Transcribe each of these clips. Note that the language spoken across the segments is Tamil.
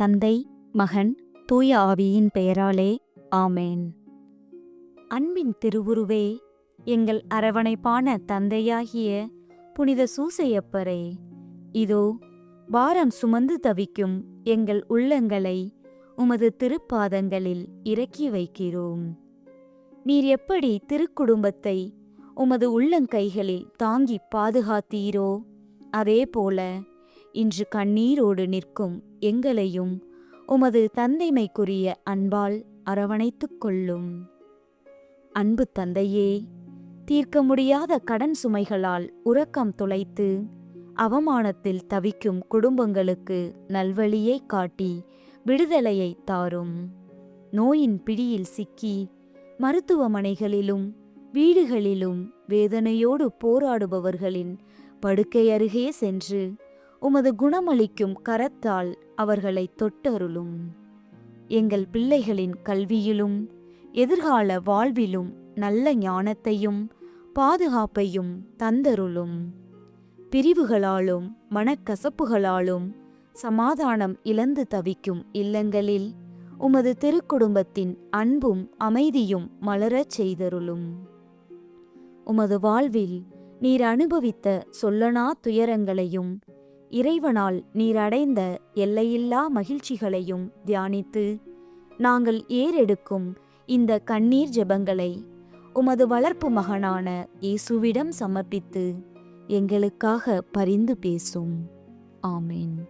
தந்தை, மகன், தூய ஆவியின் பெயராலே ஆமேன். அன்பின் திருவுருவே, எங்கள் அரவணைப்பான தந்தையாகிய புனித சூசையப்பரே, இதோ பாரம் சுமந்து தவிக்கும் எங்கள் உள்ளங்களை உமது திருப்பாதங்களில் இறக்கி வைக்கிறோம். நீர் எப்படி திருக்குடும்பத்தை உமது உள்ளங்கைகளில் தாங்கி பாதுகாத்தீரோ, அதேபோல இன்று கண்ணீரோடு நிற்கும் எங்களையும் உமது தந்தைமைக்குரிய அன்பால் அரவணைத்துக் கொள்ளும். அன்பு தந்தையே, தீர்க்க முடியாத கடன் சுமைகளால் உறக்கம் தொலைத்து அவமானத்தில் தவிக்கும் குடும்பங்களுக்கு நல்வழியை காட்டி விடுதலையை தாரும். நோயின் பிடியில் சிக்கி மருத்துவமனைகளிலும் வீடுகளிலும் வேதனையோடு போராடுபவர்களின் படுக்கை அருகே சென்று உமது குணமளிக்கும் கரத்தால் அவர்களை தொட்டருளும். எங்கள் பிள்ளைகளின் கல்வியிலும் எதிர்கால வாழ்விலும் நல்ல ஞானத்தையும் பாதுகாப்பையும் தந்தருளும். பிரிவுகளாலும் மனக்கசப்புகளாலும் சமாதானம் இழந்து தவிக்கும் இல்லங்களில் உமது திருக்குடும்பத்தின் அன்பும் அமைதியும் மலரச் செய்தருளும். உமது வாழ்வில் நீர் அனுபவித்த சொல்லனா துயரங்களையும் இறைவனால் நீர் அடைந்த எல்லையில்லா மகிழ்ச்சிகளையும் தியானித்து நாங்கள் ஏறெடுக்கும் இந்த கண்ணீர் ஜெபங்களை உமது வளர்ப்பு மகனான இயேசுவிடம் சமர்ப்பித்து எங்களுக்காக பரிந்து பேசும். ஆமேன்.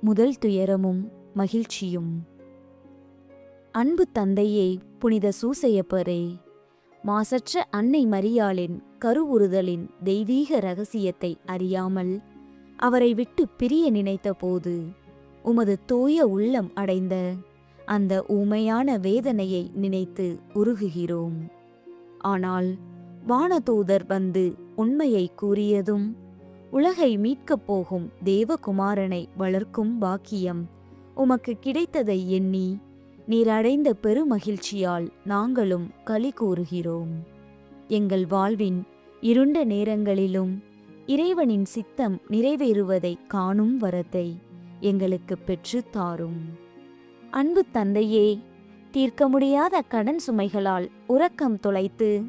முதல் துயரமும் மகிழ்ச்சியும். அன்பு தந்தையே, புனித சூசையப்பரே, மாசற்ற அன்னை மரியாளின் கருவுறுதலின் தெய்வீக இரகசியத்தை அறியாமல் அவரை விட்டு பிரிய நினைத்த போது உமது தூய உள்ளம் அடைந்த அந்த ஊமையான வேதனையை நினைத்து உருகுகிறோம். ஆனால் வானதூதர் வந்து உண்மையை கூறியதும் உலகை மீட்கப் போகும் தேவகுமாரனை வளர்க்கும் பாக்கியம் உமக்கு கிடைத்ததை எண்ணி நீர் அடைந்த பெருமகிழ்ச்சியால் நாங்களும் களி கூறுகிறோம். எங்கள் வாழ்வின் இருண்ட நேரங்களிலும் இறைவனின் சித்தம் நிறைவேறுவதை காணும் வரத்தை எங்களுக்கு பெற்று தாரும். அன்பு தந்தையே, தீர்க்க முடியாத கடன் சுமைகளால் உறக்கம் தொலைத்து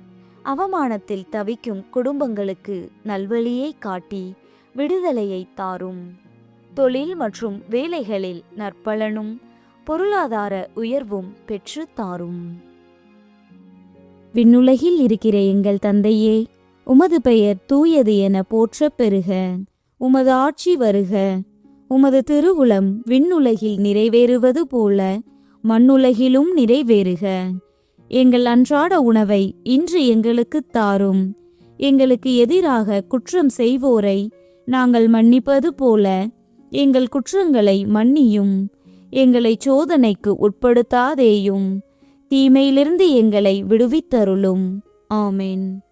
அவமானத்தில் தவிக்கும் குடும்பங்களுக்கு நல்வழியை காட்டி விடுதலையை தாரும். தொழில் மற்றும் வேலைகளில் நற்பலனும் பொருளாதார உயர்வும் பெற்று தாரும். விண்ணுலகில் இருக்கிற எங்கள் தந்தையே, உமது பெயர் தூயது என போற்றப் பெறுக. உமது ஆட்சி வருக. உமது திருவுளம் விண்ணுலகில் நிறைவேறுவது போல மண்ணுலகிலும் நிறைவேறுக. எங்கள் அன்றாட உணவை இன்று எங்களுக்குத் தாரும். எங்களுக்கு எதிராக குற்றம் செய்வோரை நாங்கள் மன்னிப்பது போல எங்கள் குற்றங்களை மன்னியும். எங்களை சோதனைக்கு உட்படுத்தாதேயும், தீமையிலிருந்து எங்களை விடுவித்தருளும். ஆமேன்.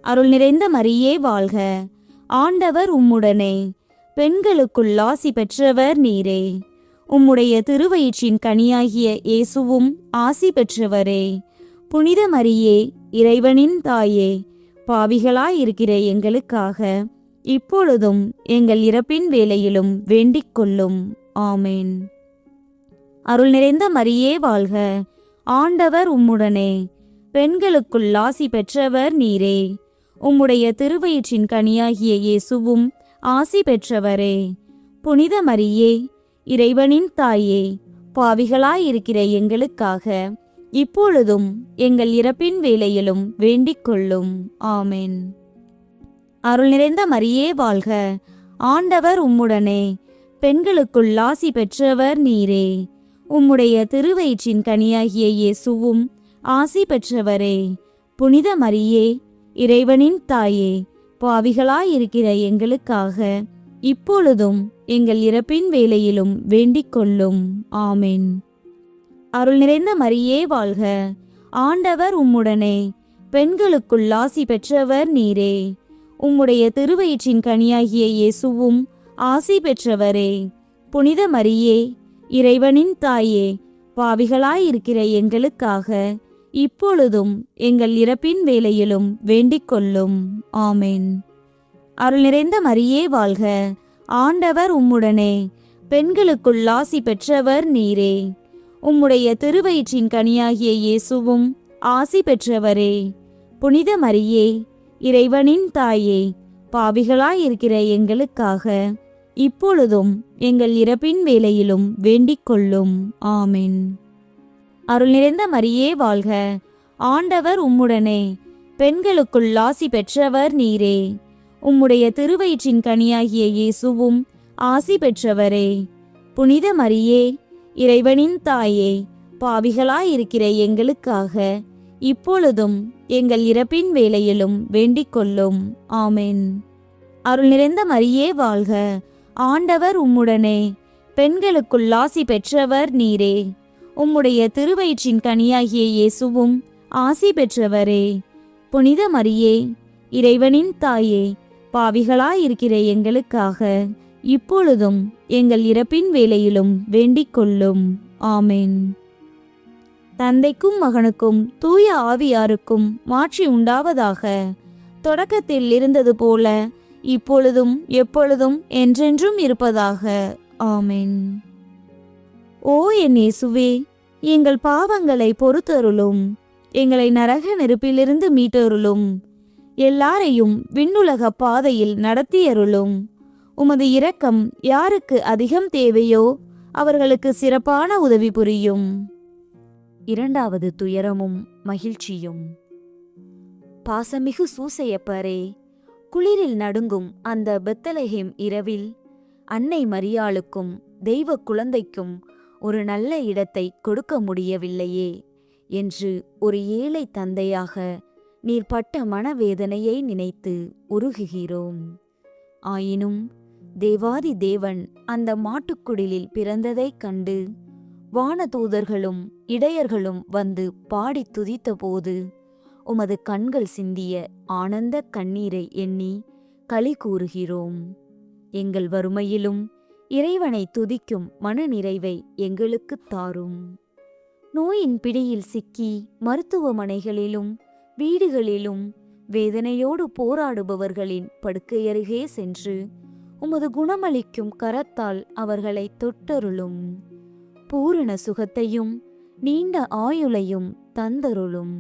அருள் நிறைந்த மரியே வாழ்க. ஆண்டவர் உம்முடனே, பெண்களுக்குள் ஆசி பெற்றவர் நீரே. உம்முடைய திருவயிற்றின் கனியாகிய இயேசுவும் ஆசி பெற்றவரே. புனித மரியே, இறைவனின் தாயே, பாவிகளாயிருக்கிற எங்களுக்காக இப்பொழுதும் எங்கள் இறப்பின் வேளையிலும் வேண்டிக் கொள்ளும். ஆமேன். அருள் நிறைந்த மரியே வாழ்க. ஆண்டவர் உம்முடனே, பெண்களுக்குள் ஆசி பெற்றவர் நீரே. உம்முடைய திருவயிற்றின் கனியாகிய இயேசுவும் ஆசி பெற்றவரே. புனித மரியே, இறைவனின் தாயே, பாவிகளாயிருக்கிற எங்களுக்காக இப்பொழுதும் எங்கள் இறப்பின் வேளையிலும் வேண்டிக் கொள்ளும். ஆமேன். அருள் நிறைந்த மரியே வாழ்க. ஆண்டவர் உம்முடனே, பெண்களுக்குள் ஆசி பெற்றவர் நீரே. உம்முடைய திருவயிற்றின் கனியாகிய இயேசுவும் ஆசி பெற்றவரே. புனித மரியே, இறைவனின் தாயே, பாவிகளாயிருக்கிற எங்களுக்காக இப்பொழுதும் எங்கள் இறப்பின் வேளையிலும் வேண்டிக் கொள்ளும். ஆமேன். அருள் நிறைந்த மரியே வாழ்க. ஆண்டவர் உம்முடனே, பெண்களுக்குள் ஆசி பெற்றவர் நீரே. உம்முடைய திருவயிற்றின் கனியாகிய இயேசுவும் ஆசி பெற்றவரே. புனித மரியே, இறைவனின் தாயே, பாவிகளாயிருக்கிற எங்களுக்காக இப்பொழுதும் எங்கள் இறப்பின் வேளையிலும் வேண்டிக் கொள்ளும். ஆமேன். அருள் நிறைந்த மரியே வாழ்க. ஆண்டவர் உம்முடனே, பெண்களுக்குள் ஆசி பெற்றவர் நீரே. உம்முடைய திருவயிற்றின் கனியாகிய இயேசுவும் ஆசி பெற்றவரே. புனித மரியே, இறைவனின் தாயே, பாவிகளாயிருக்கிற எங்களுக்காக இப்பொழுதும் எங்கள் இறப்பின் வேளையிலும் வேண்டிக் கொள்ளும். ஆமென். அருள் நிறைந்த மரியே வாழ்க. ஆண்டவர் உம்முடனே. பெண்களுக்குள் ஆசி பெற்றவர் நீரே. உம்முடைய திருவயிற்றின் கனியாகிய இயேசுவும் ஆசி பெற்றவரே. புனித மரியே, இறைவனின் தாயே, பாவிகளாயிருக்கிற எங்களுக்காக இப்பொழுதும் எங்கள் இறப்பின் வேளையிலும் வேண்டிக் கொள்ளும். ஆமென். அருள் நிறைந்த மரியே வாழ்க. ஆண்டவர் உம்முடனே. பெண்களுக்குள் ஆசி பெற்றவர் நீரே. உம்முடைய திருவயிற்றின் கனியாகிய இயேசுவும் ஆசி பெற்றவரே. புனித மரியே, இறைவனின் தாயே, பாவிகளாயிருக்கிற எங்களுக்காக இப்பொழுதும் எங்கள் இறப்பின் வேளையிலும் வேண்டிக் கொள்ளும். ஆமென். தந்தைக்கும் மகனுக்கும் தூய ஆவியாருக்கும் மாட்சி உண்டாவதாக. தொடக்கத்தில் இருந்தது போல இப்பொழுதும் எப்பொழுதும் என்றென்றும் இருப்பதாக. ஆமென். ஓ என் இயேசுவே, எங்கள் பாவங்களை பொறுத்தருளும். எங்களை நரக நெருப்பிலிருந்து மீட்டருளும். எல்லாரையும் விண்ணுலக பாதையில் நடத்தியருளும். உமது இரக்கம் யாருக்கு அதிகம் தேவையோ அவர்களுக்கு சிறப்பான உதவி புரியும். இரண்டாவது துயரமும் மகிழ்ச்சியும். பாசமிகு சூசையப்பரே, குளிரில் நடுங்கும் அந்த பெத்லகேம் இரவில் அன்னை மரியாளுக்கும் தெய்வ குழந்தைக்கும் ஒரு நல்ல இடத்தை கொடுக்க முடியவில்லையே என்று ஒரு ஏழை தந்தையாக நீர் பட்ட மனவேதனையை நினைத்து உருகுகிறோம். ஆயினும் தேவாதி தேவன் அந்த மாட்டுக்குடிலில் பிறந்ததைக் கண்டு வானதூதர்களும் இடையர்களும் வந்து பாடி துதித்தபோது உமது கண்கள் சிந்திய ஆனந்த கண்ணீரை எண்ணி களி கூறுகிறோம். எங்கள் வறுமையிலும் இறைவனை துதிக்கும் மனநிறைவை எங்களுக்குத் தாரும். நோயின் பிடியில் சிக்கி மருத்துவமனைகளிலும் வீடுகளிலும் வேதனையோடு போராடுபவர்களின் படுக்கையருகே சென்று உமது குணமளிக்கும் கரத்தால் அவர்களை தொட்டருளும். பூரண சுகத்தையும் நீண்ட ஆயுளையும் தந்தருளும்.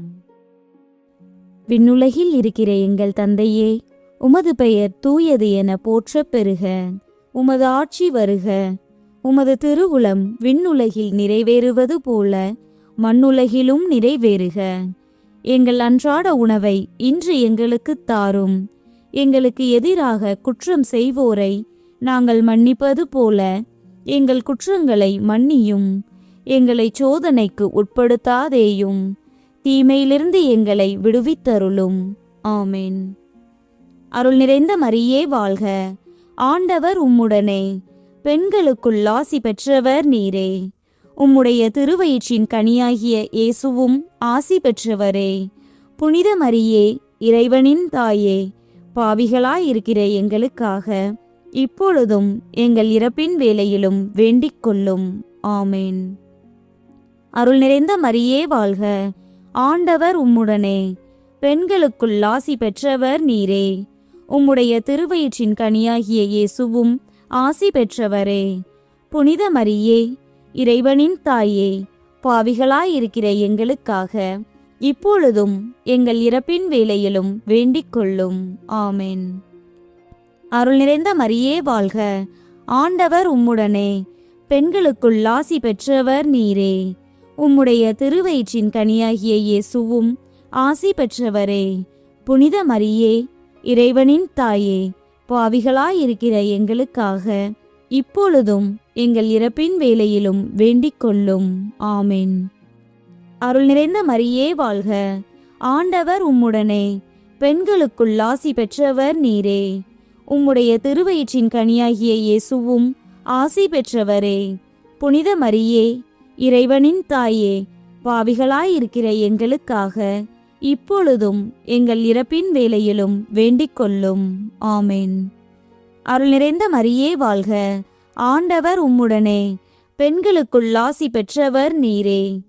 விண்ணுலகில் இருக்கிற எங்கள் தந்தையே, உமது பெயர் தூயது என போற்றப் பெறுக. உமது ஆட்சி வருக. உமது திருவுளம் விண்ணுலகில் நிறைவேறுவது போல மண்ணுலகிலும் நிறைவேறுக. எங்கள் அன்றாட உணவை இன்று எங்களுக்குத் தாரும். எங்களுக்கு எதிராக குற்றம் செய்வோரை நாங்கள் மன்னிப்பது போல எங்கள் குற்றங்களை மன்னியும். எங்களை சோதனைக்கு உட்படுத்தாதேயும், தீமையிலிருந்து எங்களை விடுவித்தருளும். ஆமென். அருள் நிறைந்த மரியே வாழ்க. ஆண்டவர் உம்முடனே. பெண்களுக்குள் ஆசி பெற்றவர் நீரே. உம்முடைய திருவயிற்றின் கனியாகிய இயேசுவும் ஆசி பெற்றவரே. புனித மரியே, இறைவனின் தாயே, பாவிகளாயிருக்கிற எங்களுக்காக இப்பொழுதும் எங்கள் இறப்பின் வேளையிலும் வேண்டிக் கொள்ளும். ஆமென். அருள் நிறைந்த மரியே வாழ்க. ஆண்டவர் உம்முடனே. பெண்களுக்குள் ஆசி பெற்றவர் நீரே. உம்முடைய திருவயிற்றின் கனியாகிய இயேசுவும் ஆசி பெற்றவரே. புனித மரியே, இறைவனின் தாயே, பாவிகளாயிருக்கிற எங்களுக்காக இப்பொழுதும் எங்கள் இறப்பின் வேளையிலும் வேண்டிக் கொள்ளும். ஆமென். அருள் நிறைந்த மரியே வாழ்க. ஆண்டவர் உம்முடனே. பெண்களுக்குள் ஆசி பெற்றவர் நீரே. உம்முடைய திருவயிற்றின் கனியாகிய இயேசுவும் ஆசி பெற்றவரே. புனித மரியே, இறைவனின் தாயே, பாவிகளாயிருக்கிற எங்களுக்காக இப்பொழுதும் எங்கள் இறப்பின் வேளையிலும் வேண்டிக் கொள்ளும். ஆமென். அருள் நிறைந்த மரியே வாழ்க. ஆண்டவர் உம்முடனே. பெண்களுக்குள் ஆசி பெற்றவர் நீரே. உம்முடைய திருவயிற்றின் கனியாகிய இயேசுவும் ஆசி பெற்றவரே. புனித மரியே, இறைவனின் தாயே, பாவிகளாயிருக்கிற எங்களுக்காக இப்பொழுதும் எங்கள் இறப்பின் வேளையிலும் வேண்டிக் கொள்ளும். ஆமென். அருள் நிறைந்த மரியே வாழ்க. ஆண்டவர் உம்முடனே. பெண்களுக்குள் ஆசி பெற்றவர் நீரே.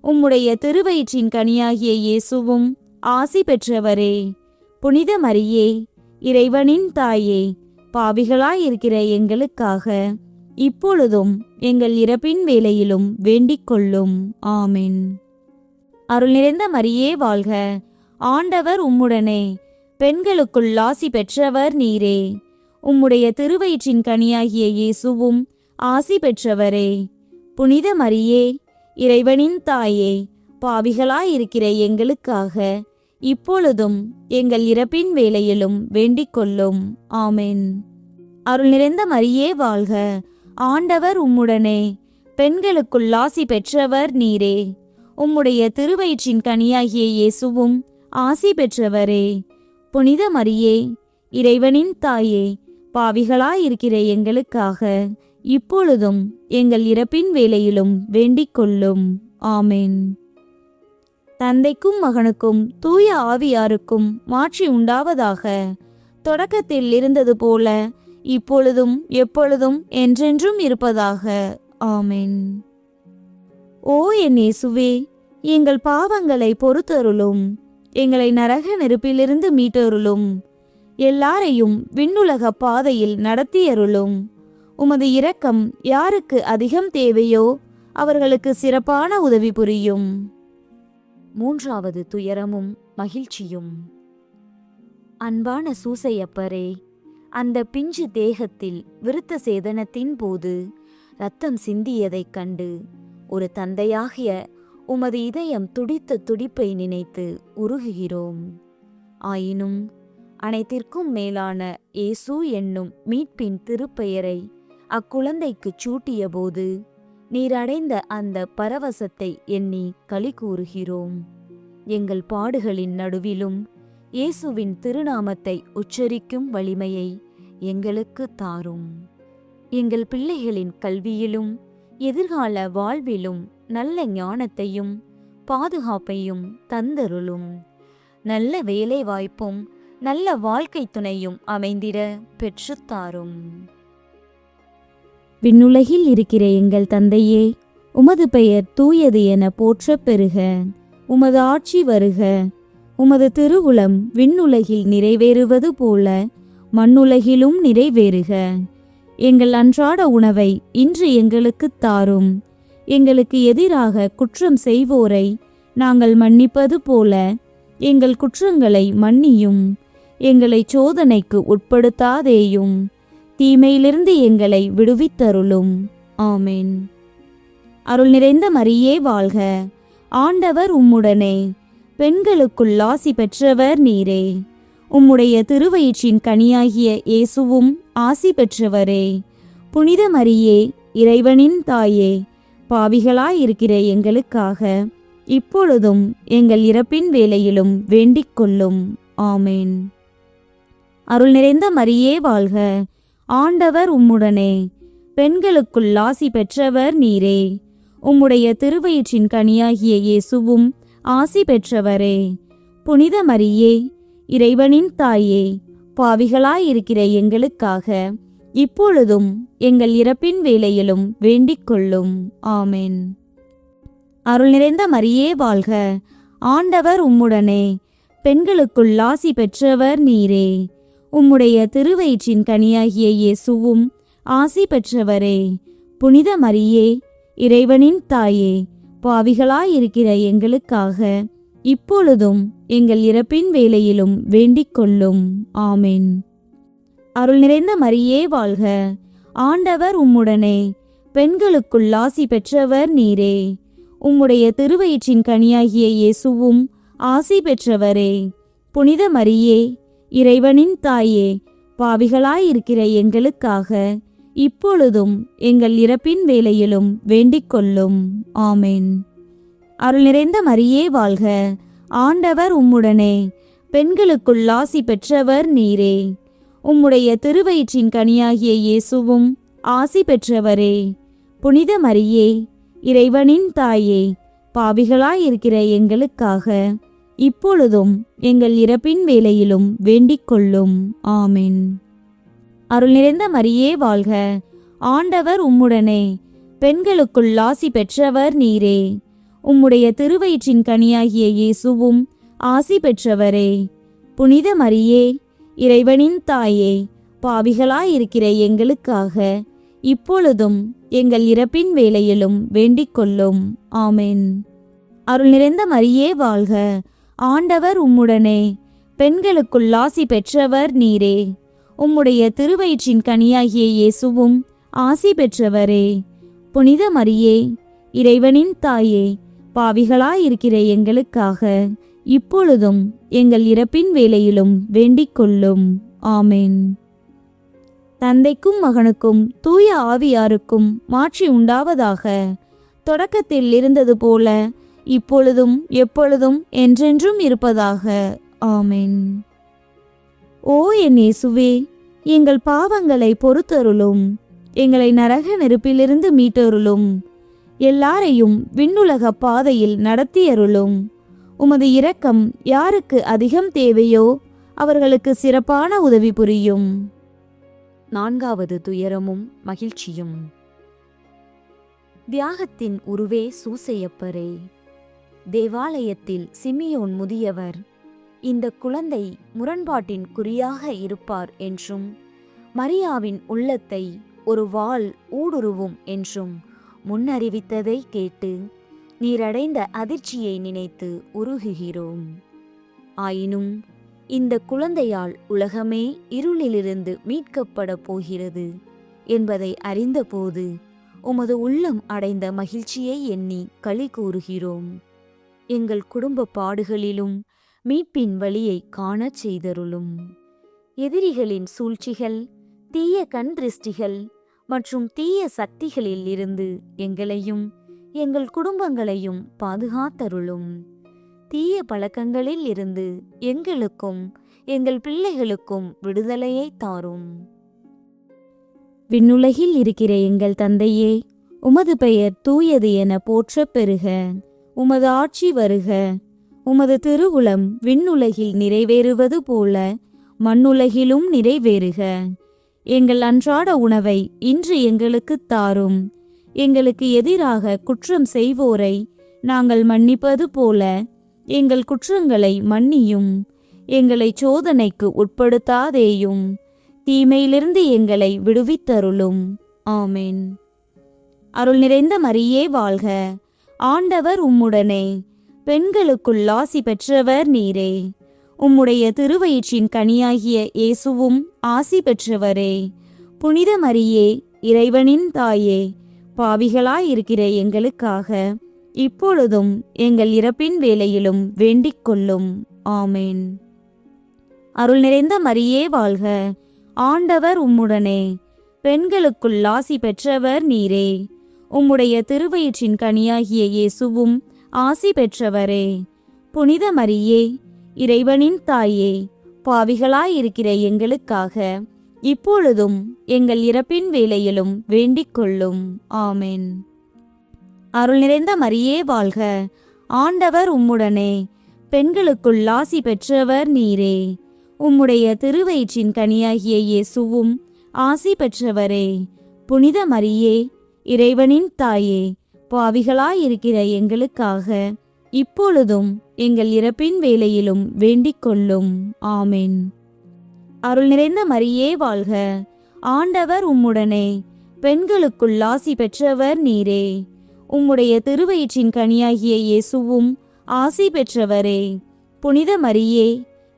உம்முடைய திருவயிற்றின் கனியாகிய இயேசுவும் ஆசி பெற்றவரே. புனித மரியே, இறைவனின் தாயே, பாவிகளாயிருக்கிற எங்களுக்காக இப்பொழுதும் எங்கள் இறப்பின் வேளையிலும் வேண்டிக் கொள்ளும். ஆமென். அருள் நிறைந்த மரியே வாழ்க, ஆண்டவர் உம்முடனே, பெண்களுக்குள் ஆசி பெற்றவர் நீரே. உம்முடைய திருவயிற்றின் கனியாகிய இயேசுவும் ஆசி பெற்றவரே. புனித மரியே, இறைவனின் தாயே, பாவிகளாயிருக்கிற எங்களுக்காக இப்பொழுதும் எங்கள் இறப்பின் வேளையிலும் வேண்டிக் கொள்ளும். ஆமென். அருள் நிறைந்த மரியே வாழ்க, ஆண்டவர் உம்முடனே, பெண்களுக்குள் ஆசி பெற்றவர் நீரே. உம்முடைய திருவயிற்றின் கனியாகிய இயேசுவும் ஆசி பெற்றவரே. புனித மரியே, இறைவனின் தாயே, பாவிகளாயிருக்கிற எங்களுக்காக இப்பொழுதும் எங்கள் இறப்பின் வேளையிலும் வேண்டிக் கொள்ளும். ஆமென். தந்தைக்கும் மகனுக்கும் தூய ஆவியாருக்கும் மாட்சி உண்டாவதாக. தொடக்கத்தில் இருந்தது போல இப்பொழுதும் எப்பொழுதும் என்றென்றும் இருப்பதாக. ஆமென். ஓ என் இயேசுவே, எங்கள் பாவங்களை பொறுத்தருளும். எங்களை நரக நெருப்பிலிருந்து மீட்டருளும். எல்லாரையும் விண்ணுலக பாதையில் நடத்தியருளும். உமது இரக்கம் யாருக்கு அதிகம் தேவையோ அவர்களுக்கு சிறப்பான உதவி புரியும். மூன்றாவது துயரமும் மகிழ்ச்சியும். அன்பான சூசையப்பரே, அந்த பிஞ்சு தேகத்தில் விருத்த சேதனத்தின் போது இரத்தம் சிந்தியதைக் கண்டு ஒரு தந்தையாகிய உமது இதயம் துடித்த துடிப்பை நினைத்து உருகுகிறோம். ஆயினும் அனைத்திற்கும் மேலான இயேசு என்னும் மீட்பின் திருப்பெயரை அக்குழந்தைக்கு சூட்டிய போது நீர் அடைந்த அந்த பரவசத்தை எண்ணி களி கூறுகிறோம். எங்கள் பாடுகளின் நடுவிலும் இயேசுவின் திருநாமத்தை உச்சரிக்கும் வலிமையை எங்களுக்கு தாரும். எங்கள் பிள்ளைகளின் கல்வியிலும் எதிர்கால வாழ்விலும் நல்ல ஞானத்தையும் பாதுகாப்பையும் தந்தருளும். நல்ல வேலை வாய்ப்பும் நல்ல வாழ்க்கை துணையும் அமைந்திட பெற்றுத்தாரும். விண்ணுலகில் இருக்கிற எங்கள் தந்தையே, உமது பெயர் தூயது என போற்றப் பெறுக. உமது ஆட்சி வருக. உமது திருவுளம் விண்ணுலகில் நிறைவேறுவது போல மண்ணுலகிலும் நிறைவேறுக. எங்கள் அன்றாட உணவை இன்று எங்களுக்குத் தாரும். எங்களுக்கு எதிராக குற்றம் செய்வோரை நாங்கள் மன்னிப்பது போல எங்கள் குற்றங்களை மன்னியும். எங்களை சோதனைக்கு உட்படுத்தாதேயும், தீமையிலிருந்து எங்களை விடுவித்தருளும். ஆமென். அருள் நிறைந்த மரியே வாழ்க, ஆண்டவர் உம்முடனே, பெண்களுக்குள் ஆசி பெற்றவர் நீரே. உம்முடைய திருவயிற்றின் கனியாகிய இயேசுவும் ஆசி பெற்றவரே. புனித மரியே, இறைவனின் தாயே, பாவிகளாயிருக்கிற எங்களுக்காக இப்பொழுதும் எங்கள் இறப்பின் வேளையிலும் வேண்டிக் கொள்ளும். ஆமென். அருள் நிறைந்த மரியே வாழ்க, ஆண்டவர் உம்முடனே, பெண்களுக்குள் ஆசி பெற்றவர் நீரே. உம்முடைய திருவயிற்றின் கனியாகிய இயேசுவும் ஆசி பெற்றவரே. புனித மரியே, இறைவனின் தாயே, பாவிகளாயிருக்கிற எங்களுக்காக இப்பொழுதும் எங்கள் இறப்பின் வேளையிலும் வேண்டிக் கொள்ளும். ஆமென். அருள் நிறைந்த மரியே வாழ்க, ஆண்டவர் உம்முடனே, பெண்களுக்குள் ஆசி பெற்றவர் நீரே. உம்முடைய திருவயிற்றின் கனியாகிய இயேசுவும் ஆசி பெற்றவரே. புனித மரியே, இறைவனின் தாயே, பாவிகளாயிருக்கிற எங்களுக்காக இப்பொழுதும் எங்கள் இறப்பின் வேளையிலும் வேண்டிக் கொள்ளும். ஆமென். அருள் நிறைந்த மரியே வாழ்க, ஆண்டவர் உம்முடனே, பெண்களுக்குள் ஆசி பெற்றவர் நீரே. உம்முடைய திருவயிற்றின் கனியாகிய இயேசுவும் ஆசி பெற்றவரே. புனித மரியே, இறைவனின் தாயே, பாவிகளாயிருக்கிற எங்களுக்காக இப்பொழுதும் எங்கள் இறப்பின் வேளையிலும் வேண்டிக் கொள்ளும். ஆமென். அருள் நிறைந்த மரியே வாழ்க, ஆண்டவர் உம்முடனே, பெண்களுக்குள் ஆசி பெற்றவர் நீரே. உம்முடைய திருவயிற்றின் கனியாகிய இயேசுவும் ஆசி பெற்றவரே. புனித மரியே, இறைவனின் தாயே, பாவிகளாயிருக்கிற எங்களுக்காக இப்பொழுதும் எங்கள் இறப்பின் வேளையிலும் வேண்டிக் கொள்ளும். ஆமென். அருள் நிறைந்த மரியே வாழ்க, ஆண்டவர் உம்முடனே, பெண்களுக்குள் ஆசி பெற்றவர் நீரே. உம்முடைய திருவயிற்றின் கனியாகிய இயேசுவும் ஆசி பெற்றவரே. புனித மரியே, இறைவனின் தாயே, பாவிகளாயிருக்கிற எங்களுக்காக இப்பொழுதும் எங்கள் இறப்பின் வேளையிலும் வேண்டிக் கொள்ளும். ஆமென். அருள் நிறைந்த மரியே வாழ்க, ஆண்டவர் உம்முடனே, பெண்களுக்குள் ஆசி பெற்றவர் நீரே. உம்முடைய திருவயிற்றின் கனியாகிய இயேசுவும் ஆசி பெற்றவரே. புனித மரியே, இறைவனின் தாயே, பாவிகளாயிருக்கிற எங்களுக்காக இப்பொழுதும் எங்கள் இறப்பின் வேளையிலும் வேண்டிக் கொள்ளும். ஆமென். தந்தைக்கும் மகனுக்கும் தூய ஆவியாருக்கும் மாட்சி உண்டாவதாக. தொடக்கத்தில் இருந்தது போல இப்பொழுதும் எப்பொழுதும் என்றென்றும் இருப்பதாக. ஆமென். ஓ என் இயேசுவே, எங்கள் பாவங்களை பொறுத்தருளும். எங்களை நரக நெருப்பிலிருந்து மீட்டருளும். எல்லாரையும் விண்ணுலக பாதையில் நடத்தியருளும். உமது இரக்கம் யாருக்கு அதிகம் தேவையோ அவர்களுக்கு சிறப்பான உதவி புரியும். 4வது துயரமும் மகிழ்ச்சியும். தியாகத்தின் உருவே சூசையப்பரே. தேவாலயத்தில் சிமியோன் முதியவர், இந்த குழந்தை முரண்பாட்டின் குறியாக இருப்பார் என்றும் மரியாவின் உள்ளத்தை ஒரு வாள் ஊடுருவும் என்றும் முன்னறிவித்ததை கேட்டு நீரடைந்த அதிர்ச்சியை நினைத்து உருகுகிறோம். ஆயினும் இந்த குழந்தையால் உலகமே இருளிலிருந்து மீட்கப்பட போகிறது என்பதை அறிந்தபோது உமது உள்ளம் அடைந்த மகிழ்ச்சியை எண்ணி களி கூறுகிறோம். எங்கள் குடும்ப பாடுகளிலும் மீட்பின் வழியை காணச் செய்தருளும். எதிரிகளின் சூழ்ச்சிகள், தீய கண் திருஷ்டிகள் மற்றும் தீய சக்திகளில் இருந்து எங்களையும் எங்கள் குடும்பங்களையும் பாதுகாத்தருளும். தீய பழக்கங்களில் இருந்து எங்களுக்கும் எங்கள் பிள்ளைகளுக்கும் விடுதலையை தாரும். விண்ணுலகில் இருக்கிற எங்கள் தந்தையே, உமது பெயர் தூயது என போற்றப் பெறுக. உமது ஆட்சி வருக. உமது திருவுளம் விண்ணுலகில் நிறைவேறுவது போல மண்ணுலகிலும் நிறைவேறுக. எங்கள் அன்றாட உணவை இன்று எங்களுக்குத் தாரும். எங்களுக்கு எதிராக குற்றம் செய்வோரை நாங்கள் மன்னிப்பது போல எங்கள் குற்றங்களை மன்னியும். எங்களை சோதனைக்கு உட்படுத்தாதேயும், தீமையிலிருந்து எங்களை விடுவித்தருளும். ஆமென். அருள் நிறைந்த மரியே வாழ்க, ஆண்டவர் உம்முடனே, பெண்களுக்குள் ஆசி பெற்றவர் நீரே. உம்முடைய திருவயிற்றின் கனியாகிய இயேசுவும் ஆசி பெற்றவரே. புனித மரியே, இறைவனின் தாயே, பாவிகளாயிருக்கிற எங்களுக்காக இப்பொழுதும் எங்கள் இறப்பின் வேளையிலும் வேண்டிக் கொள்ளும். ஆமென். அருள் நிறைந்த மரியே வாழ்க, ஆண்டவர் உம்முடனே, பெண்களுக்குள் ஆசி பெற்றவர் நீரே. உம்முடைய திருவயிற்றின் கனியாகிய இயேசுவும் ஆசி பெற்றவரே. புனித மரியே, இறைவனின் தாயே, பாவிகளாயிருக்கிற எங்களுக்காக இப்பொழுதும் எங்கள் இறப்பின் வேளையிலும் வேண்டிக் கொள்ளும். ஆமென். அருள் நிறைந்த மரியே வாழ்க, ஆண்டவர் உம்முடனே, பெண்களுக்குள் ஆசி பெற்றவர் நீரே. உம்முடைய திருவயிற்றின் கனியாகிய இயேசுவும் ஆசி பெற்றவரே. புனித மரியே, இறைவனின் தாயே, பாவிகளாயிருக்கிற எங்களுக்காக இப்பொழுதும் எங்கள் இறப்பின் வேளையிலும் வேண்டிக் கொள்ளும். ஆமென். அருள் நிறைந்த மரியே வாழ்க, ஆண்டவர் உம்முடனே, பெண்களுக்குள் ஆசி பெற்றவர் நீரே. உம்முடைய திருவயிற்றின் கனியாகிய இயேசுவும் ஆசி பெற்றவரே. புனித மரியே,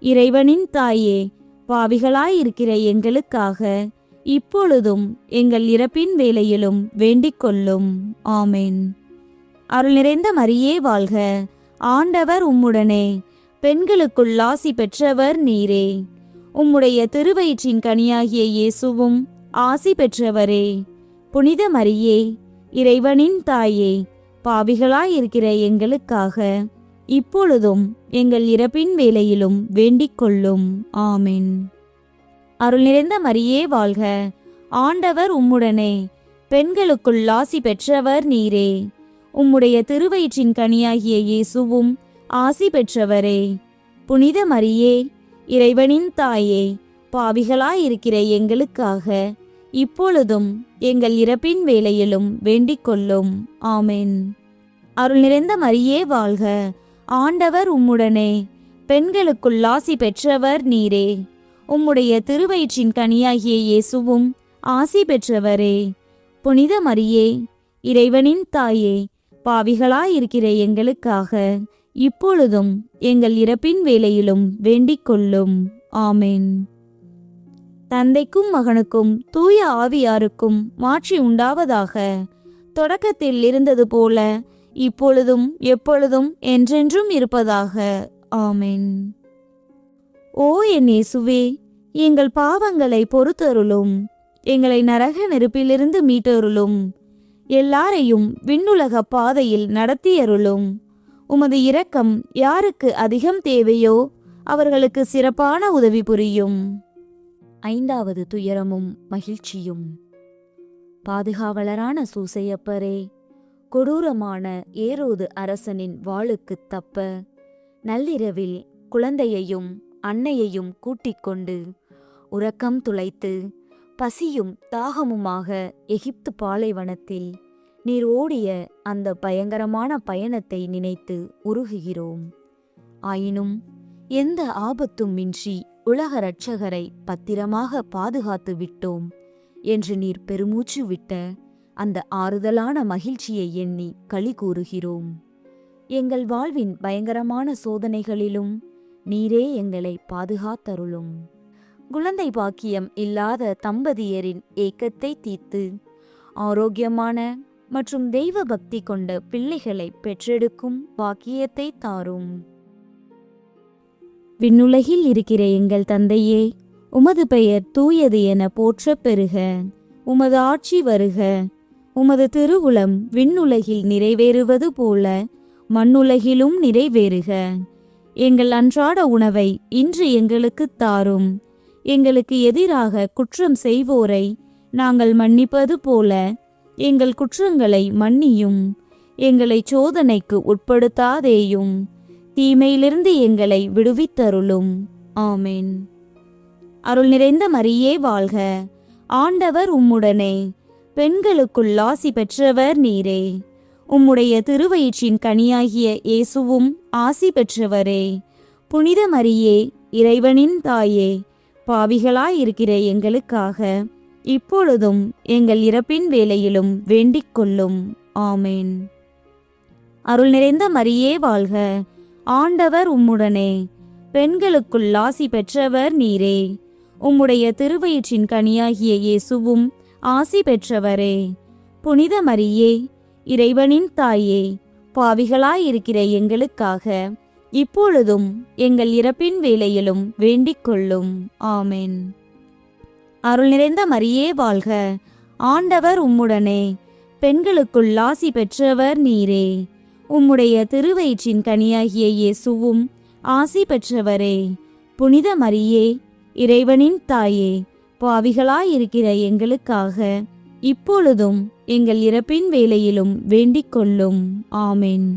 இறைவனின் தாயே, பாவிகளாயிருக்கிற எங்களுக்காக இப்பொழுதும் எங்கள் இறப்பின் வேளையிலும் வேண்டிக் கொள்ளும். ஆமென். அருள் நிறைந்த மரியே வாழ்க, ஆண்டவர் உம்முடனே, பெண்களுக்குள் ஆசி பெற்றவர் நீரே. உம்முடைய திருவயிற்றின் கனியாகிய இயேசுவும் ஆசி பெற்றவரே. புனித மரியே, இறைவனின் தாயே, பாவிகளாயிருக்கிற எங்களுக்காக இப்பொழுதும் எங்கள் இறப்பின் வேளையிலும் வேண்டிக் கொள்ளும். ஆமென். அருள் நிறைந்த மரியே வாழ்க, ஆண்டவர் உம்முடனே, பெண்களுக்குள் ஆசி பெற்றவர் நீரே. உம்முடைய திருவயிற்றின் கனியாகிய இயேசுவும் ஆசி பெற்றவரே. புனித மரியே, இறைவனின் தாயே, பாவிகளாயிருக்கிற எங்களுக்காக இப்பொழுதும் எங்கள் இறப்பின் வேளையிலும் வேண்டிக் கொள்ளும். ஆமென். அருள் நிறைந்த மரியே வாழ்க, ஆண்டவர் உம்முடனே, பெண்களுக்குள் ஆசி பெற்றவர் நீரே. உம்முடைய திருவயிற்றின் கனியாகிய இயேசுவும் ஆசி பெற்றவரே. புனித மரியே, இறைவனின் தாயே, பாவிகளாயிருக்கிற எங்களுக்காக இப்பொழுதும் எங்கள் இறப்பின் வேளையிலும் வேண்டிக் கொள்ளும். ஆமென். தந்தைக்கும் மகனுக்கும் தூய ஆவியாருக்கும் மாட்சி உண்டாவதாக. தொடக்கத்தில் இருந்தது போல இப்பொழுதும் எப்பொழுதும் என்றென்றும் இருப்பதாக. ஆமென். ஓ என் இயேசுவே, எங்கள் பாவங்களை பொறுத்தருளும். எங்களை நரக நெருப்பிலிருந்து மீட்டருளும். எல்லாரையும் விண்ணுலக பாதையில் நடத்தியருளும். உமது இரக்கம் யாருக்கு அதிகம் தேவையோ அவர்களுக்கு சிறப்பான உதவி புரியும். 5வது துயரமும் மகிழ்ச்சியும். பாதுகாவலரான சூசையப்பரே, கொடூரமான ஏரோது அரசனின் வாளுக்குத் தப்ப நள்ளிரவில் குழந்தையையும் அன்னையையும் கூட்டிக் கொண்டு உறக்கம் துளைத்து பசியும் தாகமுமாக எகிப்து பாலைவனத்தில் நீர் ஓடிய அந்த பயங்கரமான பயணத்தை நினைத்து உருகுகிறோம். ஆயினும் எந்த ஆபத்துமின்றி உலக இரட்சகரை பத்திரமாக பாதுகாத்து விட்டோம் என்று நீர் பெருமூச்சு விட்ட அந்த ஆறுதலான மகிழ்ச்சியை எண்ணி களி கூறுகிறோம். எங்கள் வாழ்வின் பயங்கரமான சோதனைகளிலும் நீரே எங்களை பாதுகாத்தருளும். குழந்தை பாக்கியம் இல்லாத தம்பதியரின் ஏக்கத்தை தீர்த்து ஆரோக்கியமான மற்றும் தெய்வ பக்தி கொண்ட பிள்ளைகளை பெற்றெடுக்கும் பாக்கியத்தை தாரும். விண்ணுலகில் இருக்கிற எங்கள் தந்தையே, உமது பெயர் தூயது என போற்றப் பெறுக. உமது ஆட்சி வருக. உமது திருவுளம் விண்ணுலகில் நிறைவேறுவது போல மண்ணுலகிலும் நிறைவேறுக. எங்கள் அன்றாட உணவை இன்று எங்களுக்குத் தாரும். எங்களுக்கு எதிராக குற்றம் செய்வோரை நாங்கள் மன்னிப்பது போல எங்கள் குற்றங்களை மன்னியும். எங்களை சோதனைக்கு உட்படுத்தாதேயும், தீமையிலிருந்து எங்களை விடுவித்தருளும். ஆமென். அருள் நிறைந்த மரியே வாழ்க. ஆண்டவர் உம்முடனே, பெண்களுக்குள் ஆசி பெற்றவர் நீரே. உம்முடைய திருவயிற்றின் கனியாகிய இயேசுவும் ஆசி பெற்றவரே. புனித மரியே, இறைவனின் தாயே, பாவிகளாயிருக்கிற எங்களுக்காக இப்பொழுதும் எங்கள் இறப்பின் வேளையிலும் வேண்டிக் கொள்ளும். ஆமென். அருள் நிறைந்த மரியே வாழ்க. ஆண்டவர் உம்முடனே, பெண்களுக்குள் ஆசி பெற்றவர் நீரே. உம்முடைய திருவயிற்றின் கனியாகிய இயேசுவும் ஆசி பெற்றவரே. புனித மரியே, இறைவனின் தாயே, பாவிகளாயிருக்கிற எங்களுக்காக இப்பொழுதும் எங்கள் இறப்பின் வேளையிலும் வேண்டிக் கொள்ளும். ஆமென். அருள் நிறைந்த மரியே வாழ்க. ஆண்டவர் உம்முடனே, பெண்களுக்குள் ஆசி பெற்றவர் நீரே. உம்முடைய திருவயிற்றின் கனியாகிய இயேசுவும் ஆசி பெற்றவரே. புனித மரியே, இறைவனின் தாயே, பாவிகளாயிருக்கிற எங்களுக்காக இப்பொழுதும் எங்கள் இறப்பின் வேளையிலும் வேண்டிக் கொள்ளும். ஆமென்.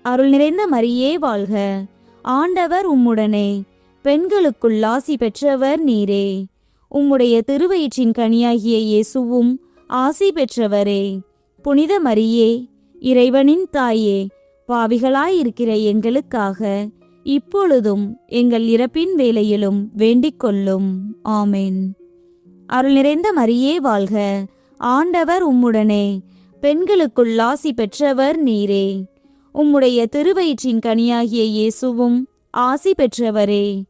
அருள் நிறைந்த மரியே வாழ்க. ஆண்டவர் உம்முடனே, பெண்களுக்குள் ஆசி பெற்றவர் நீரே. உம்முடைய திருவயிற்றின் கனியாகிய இயேசுவும் ஆசி பெற்றவரே. புனித மரியே, இறைவனின் தாயே, பாவிகளாயிருக்கிற எங்களுக்காக இப்பொழுதும் எங்கள் இறப்பின் வேளையிலும் வேண்டிக் கொள்ளும். ஆமென். அருள் நிறைந்த மரியே வாழ்க. ஆண்டவர் உம்முடனே, பெண்களுக்குள் ஆசி பெற்றவர் நீரே. உம்முடைய திருவயிற்றின் கனியாகிய இயேசுவும் ஆசி பெற்றவரே.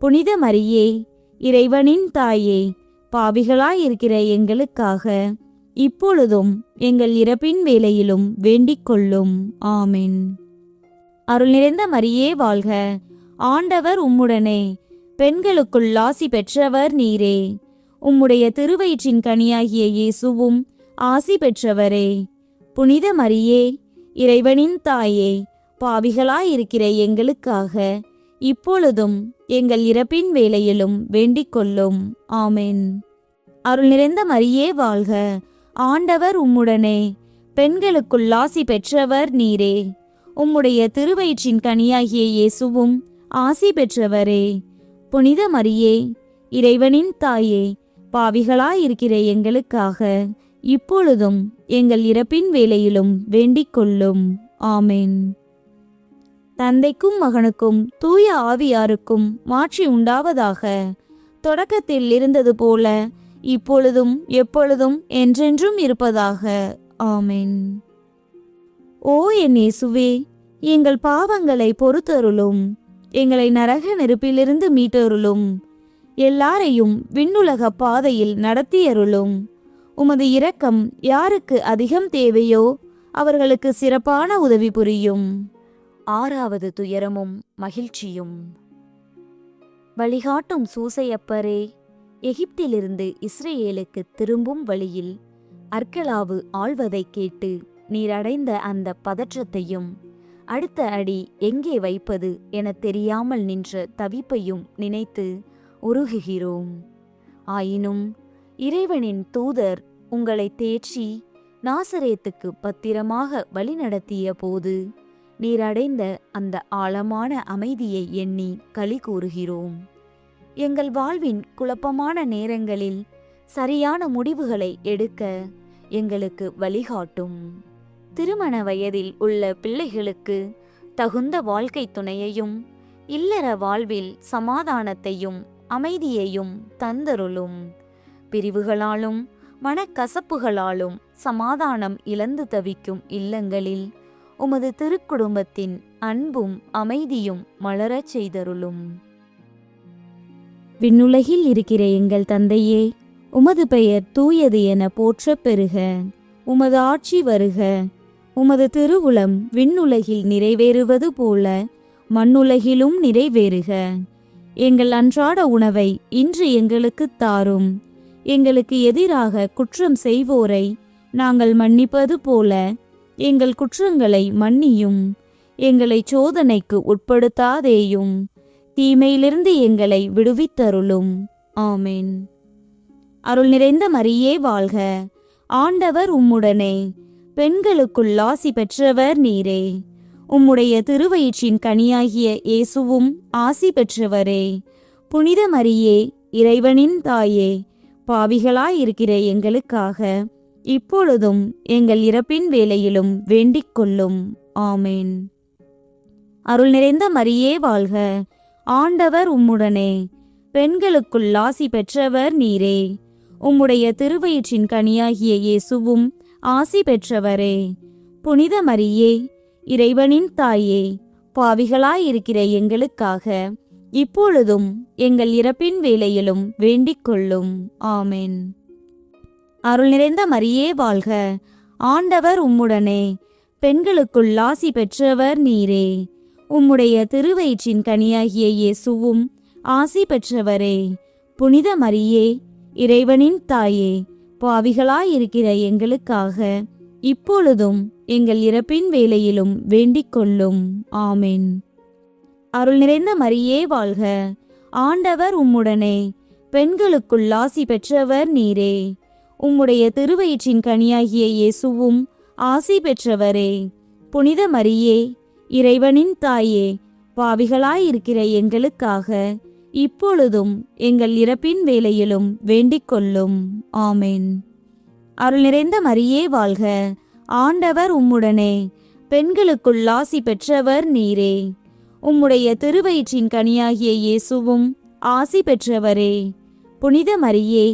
புனித மரியே, இறைவனின் தாயே, பாவிகளாயிருக்கிற எங்களுக்காக இப்பொழுதும் எங்கள் இறப்பின் வேளையிலும் வேண்டிக் கொள்ளும். ஆமென். அருள் நிறைந்த மரியே வாழ்க. ஆண்டவர் உம்முடனே, பெண்களுக்குள் ஆசி பெற்றவர் நீரே. உம்முடைய திருவயிற்றின் கனியாகிய இயேசுவும் ஆசி பெற்றவரே. புனித மரியே, இறைவனின் தாயே, பாவிகளாயிருக்கிற எங்களுக்காக இப்பொழுதும் எங்கள் இறப்பின் வேளையிலும் வேண்டிக் கொள்ளும். ஆமென். அருள் நிறைந்த மரியே வாழ்க. ஆண்டவர் உம்முடனே, பெண்களுக்குள் ஆசி பெற்றவர் நீரே. உம்முடைய திருவயிற்றின் கனியாகிய இயேசுவும் ஆசி பெற்றவரே. புனித மரியே, இறைவனின் தாயே, பாவிகளாயிருக்கிற எங்களுக்காக இப்பொழுதும் எங்கள் இறப்பின் வேளையிலும் வேண்டிக் கொள்ளும். ஆமென். தந்தைக்கும் மகனுக்கும் தூய ஆவியாருக்கும் மாட்சி உண்டாவதாக. தொடக்கத்தில் இருந்தது போல இப்பொழுதும் எப்பொழுதும் என்றென்றும் இருப்பதாக. ஆமென். ஓ என் இயேசுவே, எங்கள் பாவங்களை பொறுத்தருளும். எங்களை நரக நெருப்பிலிருந்து மீட்டருளும். எல்லாரையும் விண்ணுலக பாதையில் நடத்தியருளும். உமது இரக்கம் யாருக்கு அதிகம் தேவையோ அவர்களுக்கு சிறப்பான உதவி புரியும். 6வது துயரமும் மகிழ்ச்சியும். வழிகாட்டும் சூசையப்பரே, எகிப்திலிருந்து இஸ்ரேலுக்கு திரும்பும் வழியில் அர்க்கலாவு ஆள்வதை கேட்டு நீர் அடைந்த அந்த பதற்றத்தையும் அடுத்த அடி எங்கே வைப்பது என தெரியாமல் நின்ற தவிப்பையும் நினைத்து உருகுகிறோம். ஆயினும் இறைவனின் தூதர் உங்களை தேற்றி நாசரேத்துக்கு பத்திரமாக வழிநடத்திய போது நீர் அடைந்த அந்த ஆழமான அமைதியை எண்ணி களி கூறுகிறோம். எங்கள் வாழ்வின் குழப்பமான நேரங்களில் சரியான முடிவுகளை எடுக்க எங்களுக்கு வழிகாட்டும். திருமண வயதில் உள்ள பிள்ளைகளுக்கு தகுந்த வாழ்க்கை துணையையும் இல்லற வாழ்வில் சமாதானத்தையும் அமைதியையும் தந்தருளும். பிரிவுகளாலும் மனக்கசப்புகளாலும் சமாதானம் இழந்து தவிக்கும் இல்லங்களில் உமது திருக்குடும்பத்தின் அன்பும் அமைதியும் மலரச் செய்தருளும். விண்ணுலகில் இருக்கிற எங்கள் தந்தையே, உமது பெயர் தூயது என போற்றப் பெறுக. உமது ஆட்சி வருக. உமது திருவுளம் விண்ணுலகில் நிறைவேறுவது போல மண்ணுலகிலும் நிறைவேறுக. எங்கள் அன்றாட உணவை இன்று எங்களுக்குத் தாரும். எங்களுக்கு எதிராக குற்றம் செய்வோரை நாங்கள் மன்னிப்பது போல எங்கள் குற்றங்களை மன்னியும். எங்களை சோதனைக்கு உட்படுத்தாதேயும், தீமையிலிருந்து எங்களை விடுவித்தருளும். ஆமென். அருள் நிறைந்த மரியே வாழ்க. ஆண்டவர் உம்முடனே, பெண்களுக்குள் ஆசி பெற்றவர் நீரே. உம்முடைய திருவயிற்றின் கனியாகிய இயேசுவும் ஆசி பெற்றவரே. புனித மரியே, இறைவனின் தாயே, பாவிகளாயிருக்கிற எங்களுக்காக இப்பொழுதும் எங்கள் இறப்பின் வேளையிலும் வேண்டிக் கொள்ளும். ஆமென். அருள் நிறைந்த மரியே வாழ்க. ஆண்டவர் உம்முடனே, பெண்களுக்குள் ஆசி பெற்றவர் நீரே. உம்முடைய திருவயிற்றின் கனியாகிய இயேசுவும் ஆசி பெற்றவரே. புனித மரியே, இறைவனின் தாயே, பாவிகளாயிருக்கிற எங்களுக்காக இப்பொழுதும் எங்கள் இறப்பின் வேளையிலும் வேண்டிக் கொள்ளும். ஆமென். அருள் நிறைந்த மரியே வாழ்க. ஆண்டவர் உம்முடனே, பெண்களுக்குள் ஆசி பெற்றவர் நீரே. உம்முடைய திருவயிற்றின் கனியாகிய இயேசுவும் ஆசி பெற்றவரே. புனித மரியே, இறைவனின் தாயே, பாவிகளாயிருக்கிற எங்களுக்காக இப்பொழுதும் எங்கள் இறப்பின் வேளையிலும் வேண்டிக் கொள்ளும். ஆமென். அருள் நிறைந்த மரியே வாழ்க. ஆண்டவர் உம்முடனே, பெண்களுக்குள் ஆசி பெற்றவர் நீரே. உம்முடைய திருவயிற்றின் கனியாகிய இயேசுவும் ஆசி பெற்றவரே. புனித மரியே, இறைவனின் தாயே, பாவிகளாயிருக்கிற எங்களுக்காக இப்பொழுதும் எங்கள் இறப்பின் வேளையிலும் வேண்டிக் கொள்ளும். ஆமென். அருள் நிறைந்த மரியே வாழ்க. ஆண்டவர் உம்முடனே, பெண்களுக்குள் ஆசி பெற்றவர் நீரே. உம்முடைய திருவயிற்றின் கனியாகிய இயேசுவும் ஆசி பெற்றவரே. புனித மரியே,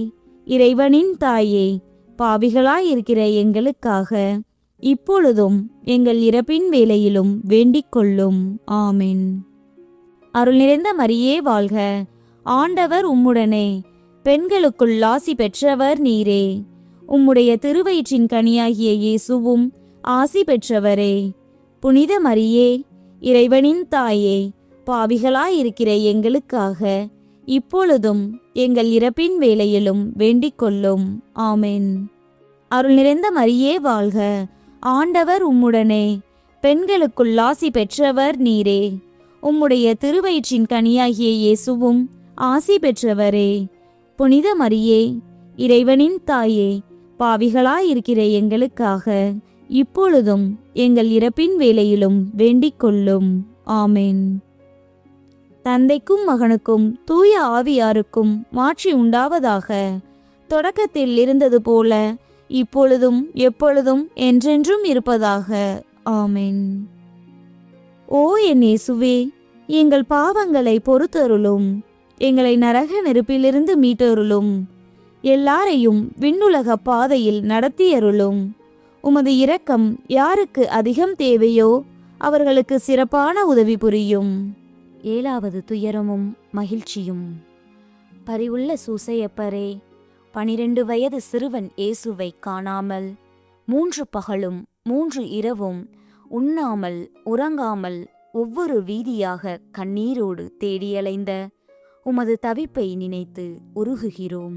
இறைவனின் தாயே, பாவிகளாயிருக்கிற எங்களுக்காக இப்பொழுதும் எங்கள் இறப்பின் வேளையிலும் வேண்டிக் கொள்ளும். ஆமென். அருள் நிறைந்த மரியே வாழ்க. ஆண்டவர் உம்முடனே, பெண்களுக்குள் ஆசி பெற்றவர் நீரே. உம்முடைய திருவயிற்றின் கனியாகிய இயேசுவும் ஆசி பெற்றவரே. புனித மரியே, இறைவனின் தாயே, பாவிகளாயிருக்கிற எங்களுக்காக இப்பொழுதும் எங்கள் இறப்பின் வேளையிலும் வேண்டிக் கொள்ளும். ஆமென். அருள் நிறைந்த மரியே வாழ்க. ஆண்டவர் உம்முடனே, பெண்களுக்குள் ஆசி பெற்றவர் நீரே. உம்முடைய திருவயிற்றின் கனியாகிய இயேசுவும் ஆசி பெற்றவரே. புனித மரியே, இறைவனின் தாயே, பாவிகளாயிருக்கிற எங்களுக்காக இப்பொழுதும் எங்கள் இறப்பின் வேளையிலும் வேண்டிக் கொள்ளும். ஆமென். தந்தைக்கும் மகனுக்கும் தூய ஆவியாருக்கும் மாட்சி உண்டாவதாக. தொடக்கத்தில் இருந்தது போல இப்பொழுதும் எப்பொழுதும் என்றென்றும் இருப்பதாக. ஆமென். ஓ என் இயேசுவே, எங்கள் பாவங்களை பொறுத்தருளும். எங்களை நரக நெருப்பிலிருந்து மீட்டருளும். எல்லாரையும் விண்ணுலக பாதையில் நடத்தியருளும். உமது இரக்கம் யாருக்கு அதிகம் தேவையோ அவர்களுக்கு சிறப்பான உதவி புரியும். 7வது துயரமும் மகிழ்ச்சியும். பரிவுள்ள சூசையப்பரே, 12 வயது சிறுவன் இயேசுவை காணாமல் 3 பகலும் 3 இரவும் உண்ணாமல் உறங்காமல் ஒவ்வொரு வீதியாக கண்ணீரோடு தேடியலைந்த உமது தவிப்பை நினைத்து உருகுகிறோம்.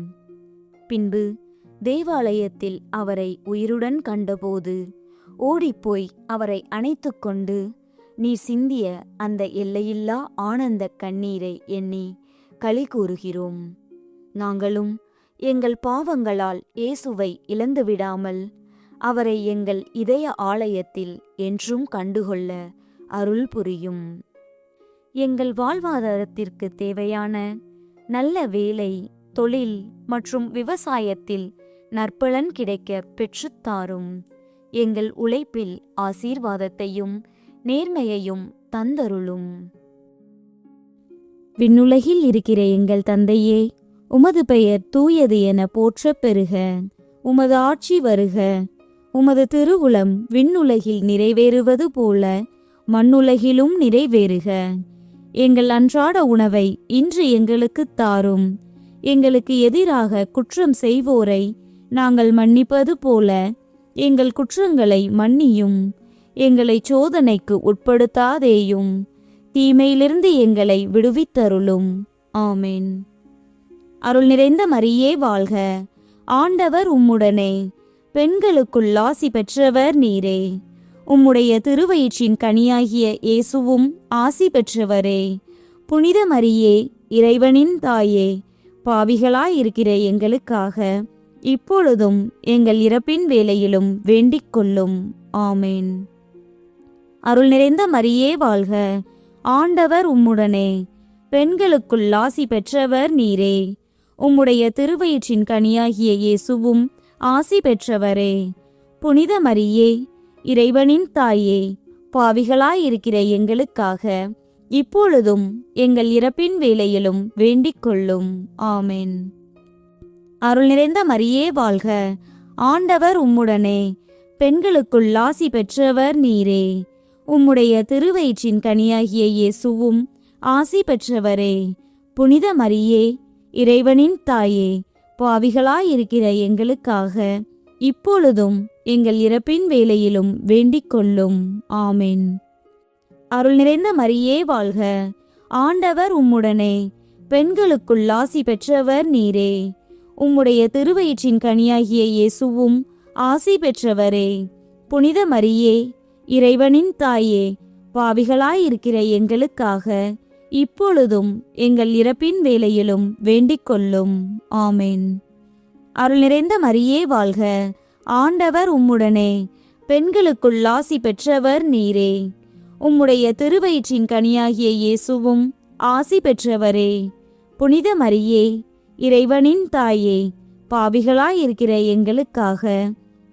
பின்பு தேவாலயத்தில் அவரை உயிருடன் கண்டபோது ஓடிப்போய் அவரை அணைத்து கொண்டு நீர் சிந்திய அந்த எல்லையில்லா ஆனந்த கண்ணீரை எண்ணி களி கூறுகிறோம். நாங்களும் எங்கள் பாவங்களால் இயேசுவை இழந்துவிடாமல் அவரை எங்கள் இதய ஆலயத்தில் என்றும் கண்டுகொள்ள அருள் புரியும். எங்கள் வாழ்வாதாரத்திற்கு தேவையான நல்ல வேலை, தொழில் மற்றும் விவசாயத்தில் நற்பலன் கிடைக்க பெற்றுத்தாரும். எங்கள் உழைப்பில் ஆசீர்வாதத்தையும் நேர்மையையும் தந்தருளும். விண்ணுலகில் இருக்கிற எங்கள் தந்தையே, உமது பெயர் தூயது என போற்றப் பெறுக. உமது ஆட்சி வருக. உமது திருவுளம் விண்ணுலகில் நிறைவேறுவது போல மண்ணுலகிலும் நிறைவேறுக. எங்கள் அன்றாட உணவை இன்று எங்களுக்குத் தாரும். எங்களுக்கு எதிராக குற்றம் செய்வோரை நாங்கள் மன்னிப்பது போல எங்கள் குற்றங்களை மன்னியும். எங்களை சோதனைக்கு உட்படுத்தாதேயும், தீமையிலிருந்து எங்களை விடுவித்தருளும். ஆமென். அருள் நிறைந்த மரியே வாழ்க. ஆண்டவர் உம்முடனே, பெண்களுக்குள் ஆசி பெற்றவர் நீரே. உம்முடைய திருவயிற்றின் கனியாகிய இயேசுவும் ஆசி பெற்றவரே. புனித மரியே, இறைவனின் தாயே, பாவிகளாயிருக்கிற எங்களுக்காக இப்பொழுதும் எங்கள் இறப்பின் வேளையிலும் வேண்டிக் கொள்ளும். ஆமென். அருள் நிறைந்த மரியே வாழ்க. ஆண்டவர் உம்முடனே, பெண்களுக்குள் ஆசி பெற்றவர் நீரே. உம்முடைய திருவயிற்றின் கனியாகிய இயேசுவும் ஆசி பெற்றவரே. புனித மரியே, இறைவனின் தாயே, பாவிகளாயிருக்கிற எங்களுக்காக இப்பொழுதும் எங்கள் இறப்பின் வேளையிலும் வேண்டிக் கொள்ளும். ஆமென். அருள் நிறைந்த மரியே வாழ்க. ஆண்டவர் உம்முடனே, பெண்களுக்குள் ஆசி பெற்றவர் நீரே. உம்முடைய திருவயிற்றின் கனியாகிய இயேசுவும் ஆசி பெற்றவரே. புனித மரியே, இறைவனின் தாயே, பாவிகளாயிருக்கிற எங்களுக்காக இப்பொழுதும் எங்கள் இறப்பின் வேளையிலும் வேண்டிக் கொள்ளும். ஆமென். அருள் நிறைந்த மரியே வாழ்க. ஆண்டவர் உம்முடனே, பெண்களுக்குள் ஆசி பெற்றவர் நீரே. உம்முடைய திருவயிற்றின் கனியாகிய இயேசுவும் ஆசி பெற்றவரே. புனித மரியே, இறைவனின் தாயே, பாவிகளாயிருக்கிற எங்களுக்காக இப்பொழுதும் எங்கள் இறப்பின் வேளையிலும் வேண்டிக் கொள்ளும். ஆமென். அருள் நிறைந்த மரியே வாழ்க. ஆண்டவர் உம்முடனே, பெண்களுக்குள் ஆசி பெற்றவர் நீரே. உம்முடைய திருவயிற்றின் கனியாகிய இயேசுவும் ஆசி பெற்றவரே. புனித மரியே, இறைவனின் தாயே, பாவிகளாயிருக்கிற எங்களுக்காக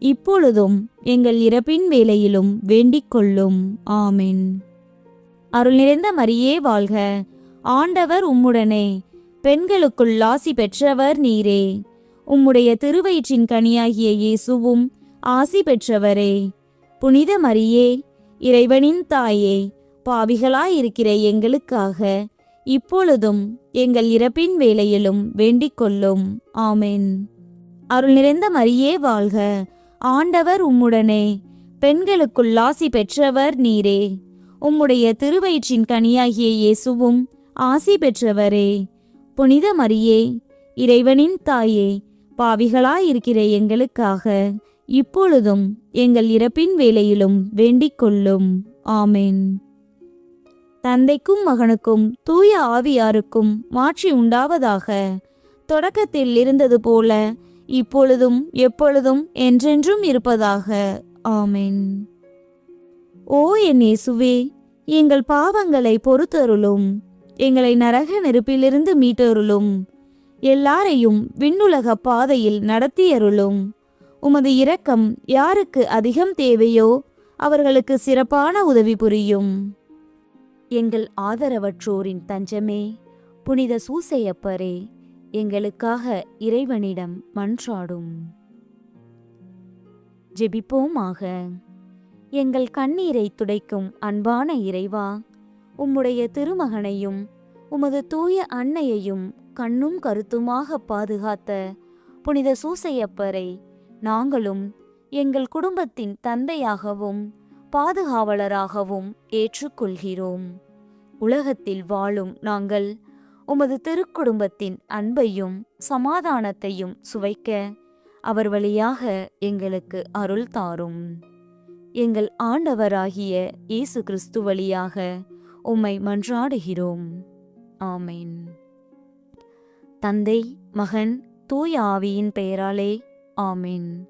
இப்பொழுதும் எங்கள் இறப்பின் வேளையிலும் வேண்டிக் கொள்ளும். ஆமென். அருள் நிறைந்த மரியே வாழ்க. ஆண்டவர் உம்முடனே, பெண்களுக்குள் ஆசி பெற்றவர் நீரே. உம்முடைய திருவயிற்றின் கனியாகிய இயேசுவும் ஆசி பெற்றவரே. புனித மரியே, இறைவனின் தாயே, பாவிகளாயிருக்கிற எங்களுக்காக இப்பொழுதும் எங்கள் இறப்பின் வேளையிலும் வேண்டிக் கொள்ளும். ஆமென். அருள் நிறைந்த மரியே வாழ்க. ஆண்டவர் உம்முடனே, பெண்களுக்குள் ஆசி பெற்றவர் நீரே. உம்முடைய திருவயிற்றின் கனியாகிய இயேசுவும் ஆசி பெற்றவரே. புனித மரியே, இறைவனின் தாயே, பாவிகளாயிருக்கிற எங்களுக்காக இப்பொழுதும் எங்கள் இறப்பின் வேளையிலும் வேண்டிக் கொள்ளும். ஆமென். தந்தைக்கும் மகனுக்கும் தூய ஆவியாருக்கும் மாட்சி உண்டாவதாக. தொடக்கத்தில் இருந்தது போல இப்பொழுதும் எப்பொழுதும் என்றென்றும் இருப்பதாக. ஆமென். ஓ என் இயேசுவே, எங்கள் பாவங்களை பொறுத்தருளும். எங்களை நரக நெருப்பிலிருந்து மீட்டருளும். எல்லாரையும் விண்ணுலக பாதையில் நடத்தியருளும். உமது இரக்கம் யாருக்கு அதிகம் தேவையோ அவர்களுக்கு சிறப்பான உதவி புரியும். எங்கள் ஆதரவற்றோரின் தஞ்சமே, புனித சூசையப்பரே, எங்களுக்காக இறைவனிடம் மன்றாடும். ஜெபிப்போமாக. எங்கள் கண்ணீரை துடைக்கும் அன்பான இறைவா, உம்முடைய திருமகனையும் உமது தூய அன்னையையும் கண்ணும் கருத்துமாக பாதுகாத்த புனித சூசையப்பரை நாங்களும் எங்கள் குடும்பத்தின் தந்தையாகவும் பாதுகாவலராகவும் ஏற்றுக்கொள்கிறோம். உலகத்தில் வாழும் நாங்கள் உமது திருக்குடும்பத்தின் அன்பையும் சமாதானத்தையும் சுவைக்க அவர் வழியாக எங்களுக்கு அருள் தாரும். எங்கள் ஆண்டவராகிய இயேசு கிறிஸ்து வழியாக உம்மை மன்றாடுகிறோம். ஆமென். தந்தை, மகன், தூய ஆவியின் பெயராலே ஆமென்.